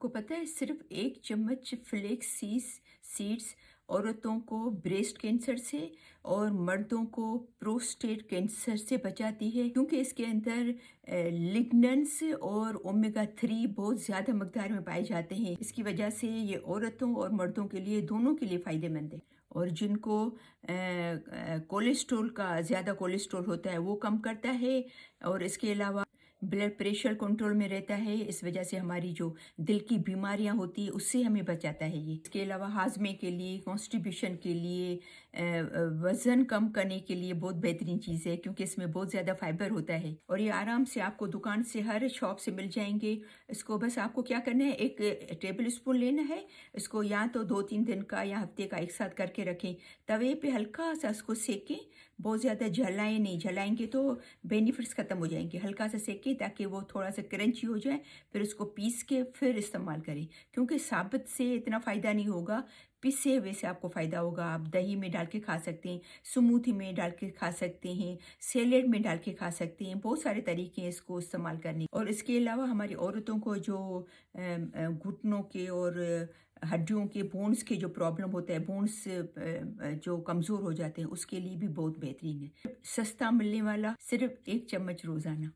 आपको पता है सिर्फ 1 चम्मच फ्लेक्स सीड्स औरतों को ब्रेस्ट कैंसर से और मर्दों को प्रोस्टेट कैंसर से बचाती है, क्योंकि इसके अंदर लिग्नेंस और ओमेगा 3 बहुत ज़्यादा मकदार में पाए जाते हैं। इसकी वजह से ये औरतों और मर्दों के लिए दोनों के लिए फ़ायदेमंद है। और जिनको कोलेस्ट्रॉल का ज़्यादा कोलेस्ट्रॉल होता है वो कम करता है, और इसके अलावा ब्लड प्रेशर कंट्रोल में रहता है। इस वजह से हमारी जो दिल की बीमारियां होती है उससे हमें बचाता है ये। इसके अलावा हाजमे के लिए, कॉन्स्टिपेशन के लिए, वज़न कम करने के लिए बहुत बेहतरीन चीज़ है, क्योंकि इसमें बहुत ज़्यादा फाइबर होता है और ये आराम से आपको दुकान से, हर शॉप से मिल जाएंगे। इसको बस आपको क्या करना है, 1 टेबल स्पून लेना है। इसको या तो 2-3 दिन का या हफ्ते का एक साथ करके रखें। तवे पे हल्का सा इसको सेकें, बहुत ज़्यादा जलाएं नहीं, जलाएंगे तो बेनिफिट्स ख़त्म हो जाएंगे। हल्का सा सेकें ताकि वो थोड़ा सा क्रंची हो जाए, फिर उसको पीस के फिर इस्तेमाल करें, क्योंकि साबुत से इतना फ़ायदा नहीं होगा, पिसे हुए से आपको फ़ायदा होगा। आप दही में डाल के खा सकते हैं, स्मूथी में डाल के खा सकते हैं, सैलेड में डाल के खा सकते हैं। बहुत सारे तरीके हैं इसको इस्तेमाल करने। और इसके अलावा हमारी औरतों को जो घुटनों के और हड्डियों के, बोन्स के जो प्रॉब्लम होता है, बोन्स जो कमज़ोर हो जाते हैं, उसके लिए भी बहुत बेहतरीन है। सस्ता मिलने वाला, सिर्फ 1 चम्मच रोज़ाना।